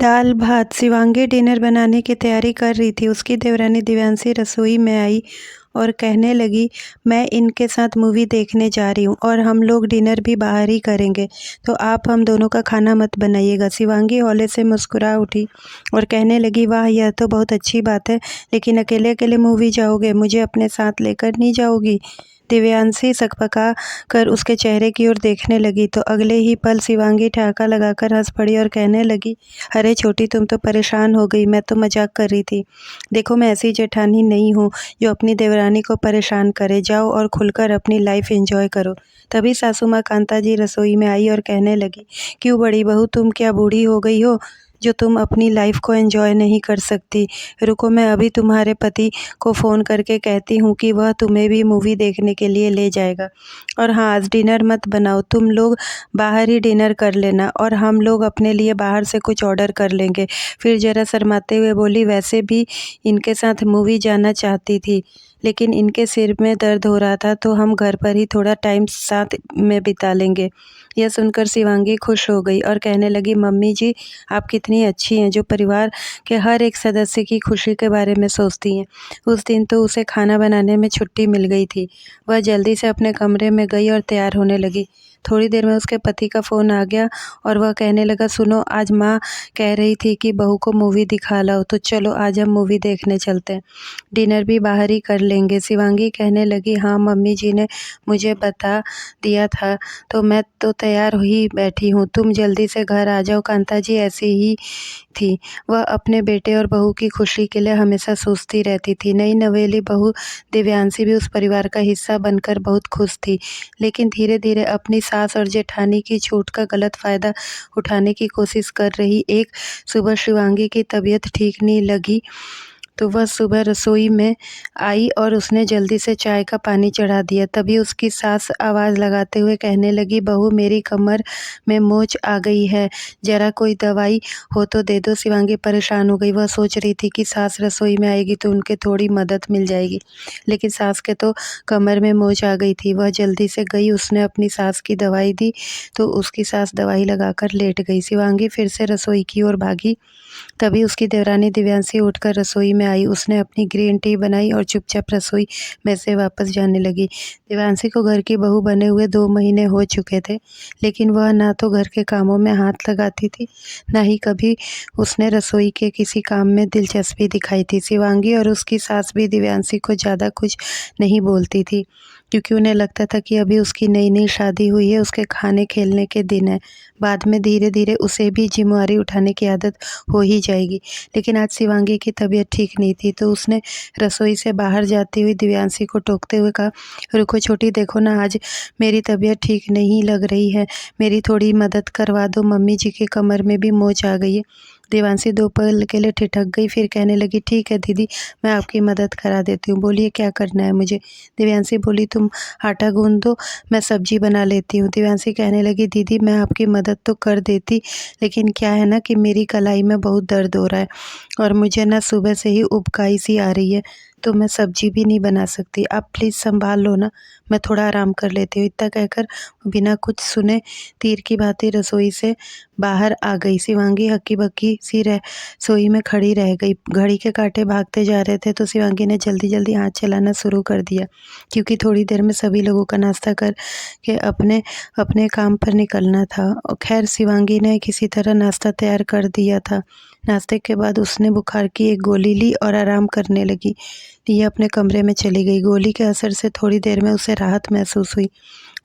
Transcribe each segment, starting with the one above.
दाल भात। शिवांगी डिनर बनाने की तैयारी कर रही थी। उसकी देवरानी दिव्यांशी रसोई में आई और कहने लगी, मैं इनके साथ मूवी देखने जा रही हूँ और हम लोग डिनर भी बाहर ही करेंगे, तो आप हम दोनों का खाना मत बनाइएगा। शिवांगी हौले से मुस्कुरा उठी और कहने लगी, वाह, यह तो बहुत अच्छी बात है, लेकिन अकेले अकेले मूवी जाओगे, मुझे अपने साथ लेकर नहीं जाओगी? दिव्यांशी सकपका कर उसके चेहरे की ओर देखने लगी तो अगले ही पल शिवांगी ठहाका लगाकर हंस पड़ी और कहने लगी, अरे छोटी, तुम तो परेशान हो गई, मैं तो मजाक कर रही थी। देखो, मैं ऐसी जेठानी नहीं हूँ जो अपनी देवरानी को परेशान करे। जाओ और खुलकर अपनी लाइफ एंजॉय करो। तभी सासू माँ कांता जी रसोई में आई और कहने लगी, क्यों बड़ी बहू, तुम क्या बूढ़ी हो गई हो जो तुम अपनी लाइफ को एंजॉय नहीं कर सकती? रुको, मैं अभी तुम्हारे पति को फ़ोन करके कहती हूँ कि वह तुम्हें भी मूवी देखने के लिए ले जाएगा। और हाँ, आज डिनर मत बनाओ, तुम लोग बाहर ही डिनर कर लेना और हम लोग अपने लिए बाहर से कुछ ऑर्डर कर लेंगे। फिर जरा शर्माते हुए बोली, वैसे भी इनके साथ मूवी जाना चाहती थी, लेकिन इनके सिर में दर्द हो रहा था, तो हम घर पर ही थोड़ा टाइम साथ में बिता लेंगे। यह सुनकर शिवांगी खुश हो गई और कहने लगी, मम्मी जी, आप कितनी अच्छी हैं जो परिवार के हर एक सदस्य की खुशी के बारे में सोचती हैं। उस दिन तो उसे खाना बनाने में छुट्टी मिल गई थी। वह जल्दी से अपने कमरे में गई और तैयार होने लगी। थोड़ी देर में उसके पति का फ़ोन आ गया और वह कहने लगा, सुनो, आज माँ कह रही थी कि बहू को मूवी दिखा लाओ, तो चलो आज हम मूवी देखने चलते हैं। डिनर भी बाहर ही कर लेंगे। शिवांगी कहने लगी, हाँ, मम्मी जी ने मुझे बता दिया था, तो मैं तो तैयार ही बैठी हूँ। तुम जल्दी से घर आ जाओ। कांता जी ऐसी ही थी। वह अपने बेटे और बहू की खुशी के लिए हमेशा सोचती रहती थी। नई नवेली बहू दिव्यांशी भी उस परिवार का हिस्सा बनकर बहुत खुश थी, लेकिन धीरे धीरे अपनी सास और जेठानी की छूट का गलत फ़ायदा उठाने की कोशिश कर रही। एक सुबह शिवांगी की तबीयत ठीक नहीं लगी, तो वह सुबह रसोई में आई और उसने जल्दी से चाय का पानी चढ़ा दिया। तभी उसकी सास आवाज़ लगाते हुए कहने लगी, बहू, मेरी कमर में मोच आ गई है, ज़रा कोई दवाई हो तो दे दो। शिवांगी परेशान हो गई। वह सोच रही थी कि सास रसोई में आएगी तो उनके थोड़ी मदद मिल जाएगी, लेकिन सास के तो कमर में मोच आ गई थी। वह जल्दी से गई, उसने अपनी सास की दवाई दी तो उसकी सास दवाई लगाकर लेट गई। शिवांगी फिर से रसोई की ओर भागी। तभी उसकी देवरानी दिव्यांशी उठकर रसोई में आई। उसने अपनी ग्रीन टी बनाई और चुपचाप रसोई में से वापस जाने लगी। दिव्यांशी को घर की बहू बने हुए 2 महीने हो चुके थे, लेकिन वह ना तो घर के कामों में हाथ लगाती थी, ना ही कभी उसने रसोई के किसी काम में दिलचस्पी दिखाई थी। शिवांगी और उसकी सास भी दिव्यांशी को ज़्यादा कुछ नहीं बोलती थी, क्योंकि उन्हें लगता था कि अभी उसकी नई नई शादी हुई है, उसके खाने खेलने के दिन है। बाद में धीरे धीरे उसे भी जिम्मेवारी उठाने की आदत हो ही जाएगी। लेकिन आज शिवांगी की तबीयत ठीक नहीं थी, तो उसने रसोई से बाहर जाती हुई दिव्यांशी को टोकते हुए कहा, रुको छोटी, देखो ना, आज मेरी तबीयत ठीक नहीं लग रही है, मेरी थोड़ी मदद करवा दो, मम्मी जी की कमर में भी मोच आ गई है। दिव्यांशी 2 पल के लिए ठिठक गई, फिर कहने लगी, ठीक है दीदी, मैं आपकी मदद करा देती हूँ, बोलिए क्या करना है मुझे? दिव्यांशी बोली, तुम आटा गूंद दो, मैं सब्जी बना लेती हूँ। दिव्यांशी कहने लगी, दीदी, मैं आपकी मदद तो कर देती, लेकिन क्या है ना कि मेरी कलाई में बहुत दर्द हो रहा है और मुझे ना सुबह से ही उबकाई सी आ रही है, तो मैं सब्जी भी नहीं बना सकती। आप प्लीज़ संभाल लो ना, मैं थोड़ा आराम कर लेती हूँ। इतना कहकर बिना कुछ सुने तीर की भांति रसोई से बाहर आ गई। शिवांगी हक्की बक्की सी रसोई में खड़ी रह गई। घड़ी के कांटे भागते जा रहे थे, तो शिवांगी ने जल्दी जल्दी हाथ चलाना शुरू कर दिया, क्योंकि थोड़ी देर में सभी लोगों का नाश्ता करके अपने अपने काम पर निकलना था। और खैर, शिवांगी ने किसी तरह नाश्ता तैयार कर दिया था। नाश्ते के बाद उसने बुखार की एक गोली ली और आराम करने लगी। यह अपने कमरे में चली गई। गोली के असर से थोड़ी देर में उसे राहत महसूस हुई,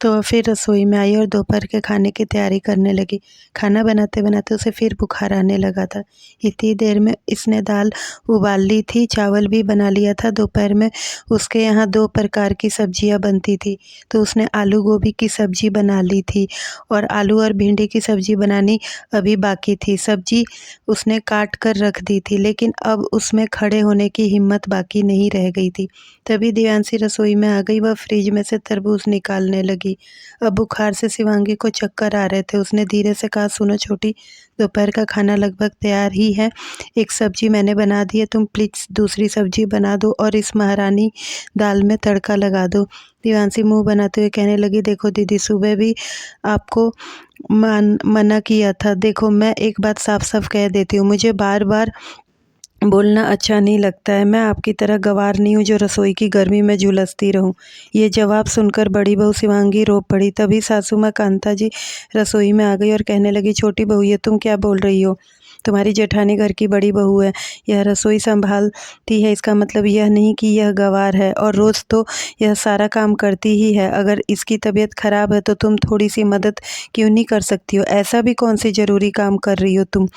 तो वह फिर रसोई में आई और दोपहर के खाने की तैयारी करने लगी। खाना बनाते बनाते उसे फिर बुखार आने लगा था। इतनी देर में इसने दाल उबाल ली थी, चावल भी बना लिया था। दोपहर में उसके यहाँ 2 प्रकार की सब्जियां बनती थी, तो उसने आलू गोभी की सब्जी बना ली थी और आलू और भिंडी की सब्जी बनानी अभी बाकी थी। सब्जी उसने काट कर रख दी थी, लेकिन अब उसमें खड़े होने की हिम्मत बाकी नहीं रह गई थी। तभी दिव्यांशी रसोई में आ गई। वह फ्रिज में से तरबूज निकालने लगी। अब बुखार से शिवांगी को चक्कर आ रहे थे। उसने धीरे से कहा, सुनो छोटी, दोपहर का खाना लगभग तैयार ही है। एक सब्जी मैंने बना दी है, तुम प्लीज़ दूसरी सब्जी बना दो और इस महारानी दाल में तड़का लगा दो। दिव्यांशी मुंह बनाते हुए कहने लगी, देखो दीदी, सुबह भी आपको मना किया था। देखो, मैं एक बात साफ साफ कह देती हूँ, मुझे बार बार बोलना अच्छा नहीं लगता है। मैं आपकी तरह गंवार नहीं हूँ जो रसोई की गर्मी में झुलसती रहूँ। ये जवाब सुनकर बड़ी बहू शिवांगी रो पड़ी। तभी सासू माँ कांता जी रसोई में आ गई और कहने लगी, छोटी बहू, ये तुम क्या बोल रही हो? तुम्हारी जेठानी घर की बड़ी बहू है, यह रसोई संभालती है, इसका मतलब यह नहीं कि यह गंवार है। और रोज़ तो यह सारा काम करती ही है। अगर इसकी तबीयत खराब है तो तुम थोड़ी सी मदद क्यों नहीं कर सकती हो? ऐसा भी कौन सी ज़रूरी काम कर रही हो तुम?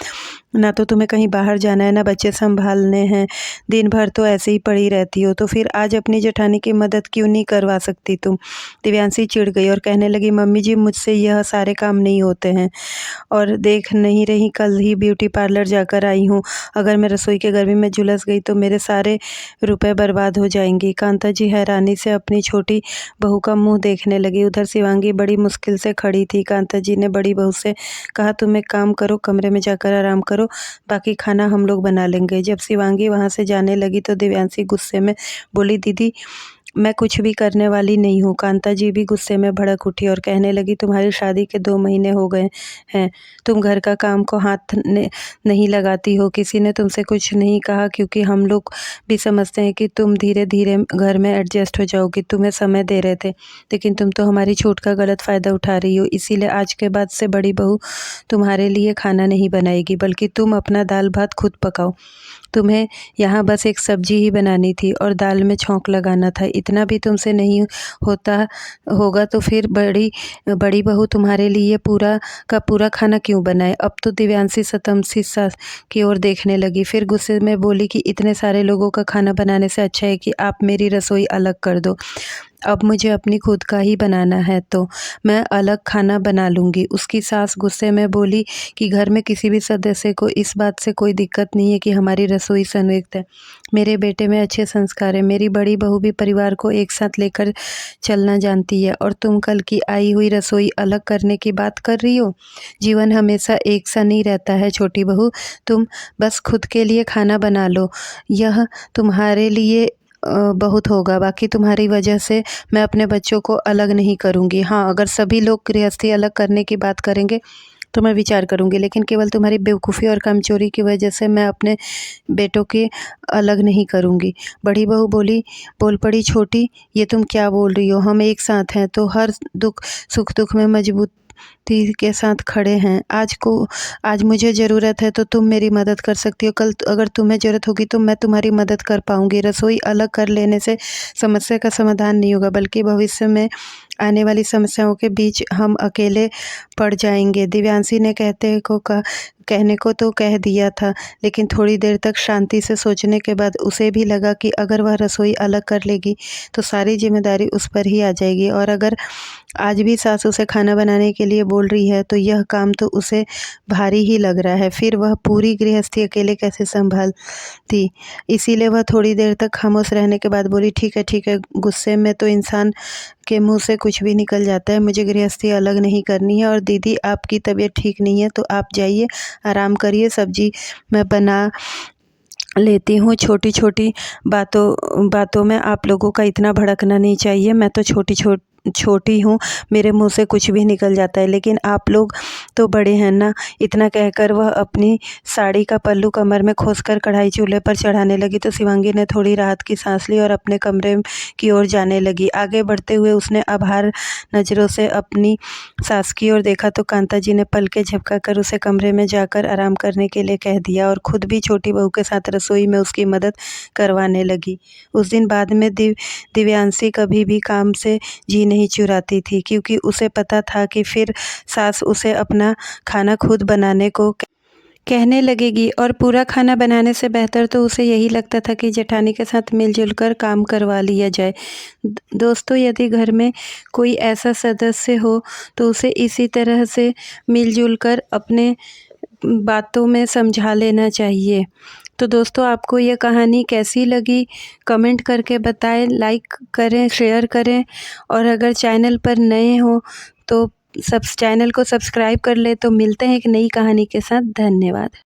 ना तो तुम्हें कहीं बाहर जाना है, ना बच्चे संभालने हैं, दिन भर तो ऐसे ही पड़ी रहती हो। तो फिर आज अपनी जेठानी की मदद क्यों नहीं करवा सकती तुम? दिव्यांशी चिढ़ गई और कहने लगी, मम्मी जी, मुझसे यह सारे काम नहीं होते हैं। और देख नहीं रही, कल ही ब्यूटी पार्लर जाकर आई हूँ। अगर मैं रसोई के गर्मी में झुलस गई तो मेरे सारे रुपए बर्बाद हो जाएंगी। कांता जी हैरानी से अपनी छोटी बहू का मुंह देखने लगी। उधर शिवांगी बड़ी मुश्किल से खड़ी थी। कांता जी ने बड़ी बहू से कहा, तुम एक काम करो, कमरे में जाकर आराम करो, बाकी खाना हम लोग बना लेंगे। जब शिवांगी वहाँ से जाने लगी तो दिव्यांशी गुस्से में बोली, दीदी, मैं कुछ भी करने वाली नहीं हूँ। कांता जी भी गुस्से में भड़क उठी और कहने लगी, तुम्हारी शादी के 2 महीने हो गए हैं, तुम घर का काम को हाथ नहीं लगाती हो। किसी ने तुमसे कुछ नहीं कहा, क्योंकि हम लोग भी समझते हैं कि तुम धीरे धीरे घर में एडजस्ट हो जाओगी। तुम्हें समय दे रहे थे, लेकिन तुम तो हमारी छूट का गलत फ़ायदा उठा रही हो। इसीलिए आज के बाद से बड़ी बहू तुम्हारे लिए खाना नहीं बनाएगी, बल्कि तुम अपना दाल भात खुद पकाओ। तुम्हें यहाँ बस एक सब्जी ही बनानी थी और दाल में छौंक लगाना था। इतना भी तुमसे नहीं होता होगा तो फिर बड़ी बहू तुम्हारे लिए पूरा का पूरा खाना क्यों बनाए? अब तो दिव्यांशी सतमसी सास की ओर देखने लगी। फिर गुस्से में बोली कि इतने सारे लोगों का खाना बनाने से अच्छा है कि आप मेरी रसोई अलग कर दो। अब मुझे अपनी खुद का ही बनाना है तो मैं अलग खाना बना लूँगी। उसकी सास गुस्से में बोली कि घर में किसी भी सदस्य को इस बात से कोई दिक्कत नहीं है कि हमारी रसोई संयुक्त है। मेरे बेटे में अच्छे संस्कार है। मेरी बड़ी बहू भी परिवार को एक साथ लेकर चलना जानती है, और तुम कल की आई हुई रसोई अलग करने की बात कर रही हो? जीवन हमेशा एक सा नहीं रहता है छोटी बहू। तुम बस खुद के लिए खाना बना लो, यह तुम्हारे लिए बहुत होगा। बाकी तुम्हारी वजह से मैं अपने बच्चों को अलग नहीं करूँगी। हाँ, अगर सभी लोग गृहस्थी अलग करने की बात करेंगे तो मैं विचार करूँगी, लेकिन केवल तुम्हारी बेवकूफ़ी और कमजोरी की वजह से मैं अपने बेटों के अलग नहीं करूँगी। बड़ी बहू बोल पड़ी, छोटी, ये तुम क्या बोल रही हो? हम एक साथ हैं तो हर सुख दुख में मजबूती के साथ खड़े हैं। आज मुझे ज़रूरत है तो तुम मेरी मदद कर सकती हो। कल अगर तुम्हें ज़रूरत होगी तो मैं तुम्हारी मदद कर पाऊँगी। रसोई अलग कर लेने से समस्या का समाधान नहीं होगा, बल्कि भविष्य में आने वाली समस्याओं के बीच हम अकेले पड़ जाएंगे। दिव्यांशी ने कहने को तो कह दिया था, लेकिन थोड़ी देर तक शांति से सोचने के बाद उसे भी लगा कि अगर वह रसोई अलग कर लेगी तो सारी जिम्मेदारी उस पर ही आ जाएगी। और अगर आज भी सास उसे खाना बनाने के लिए बोल रही है तो यह काम तो उसे भारी ही लग रहा है। फिर वह पूरी गृहस्थी अकेले कैसे संभालती? इसीलिए वह थोड़ी देर तक खामोश रहने के बाद बोली, ठीक है, गुस्से में तो इंसान के मुंह से कुछ भी निकल जाता है। मुझे गृहस्थी अलग नहीं करनी है। और दीदी, आपकी तबीयत ठीक नहीं है तो आप जाइए, आराम करिए, सब्जी मैं बना लेती हूँ। छोटी छोटी बातों में आप लोगों का इतना भड़कना नहीं चाहिए। मैं तो छोटी हूँ, मेरे मुंह से कुछ भी निकल जाता है, लेकिन आप लोग तो बड़े हैं ना। इतना कहकर वह अपनी साड़ी का पल्लू कमर में खोसकर कढ़ाई चूल्हे पर चढ़ाने लगी तो शिवांगी ने थोड़ी राहत की सांस ली और अपने कमरे की ओर जाने लगी। आगे बढ़ते हुए उसने आभार नज़रों से अपनी सास की ओर देखा तो कांता जी ने पलकें झपकाकर उसे कमरे में जाकर आराम करने के लिए कह दिया और खुद भी छोटी बहू के साथ रसोई में उसकी मदद करवाने लगी। उस दिन बाद में दिव्यांशी कभी भी काम से जी नहीं चुराती थी, क्योंकि उसे पता था कि फिर सास उसे अपना खाना खुद बनाने को कहने लगेगी, और पूरा खाना बनाने से बेहतर तो उसे यही लगता था कि जेठानी के साथ मिलजुल कर काम करवा लिया जाए। दोस्तों, यदि घर में कोई ऐसा सदस्य हो तो उसे इसी तरह से मिलजुल कर अपने बातों में समझा लेना चाहिए। तो दोस्तों, आपको ये कहानी कैसी लगी कमेंट करके बताएं, लाइक करें, शेयर करें, और अगर चैनल पर नए हो तो चैनल को सब्सक्राइब कर ले। तो मिलते हैं एक नई कहानी के साथ। धन्यवाद।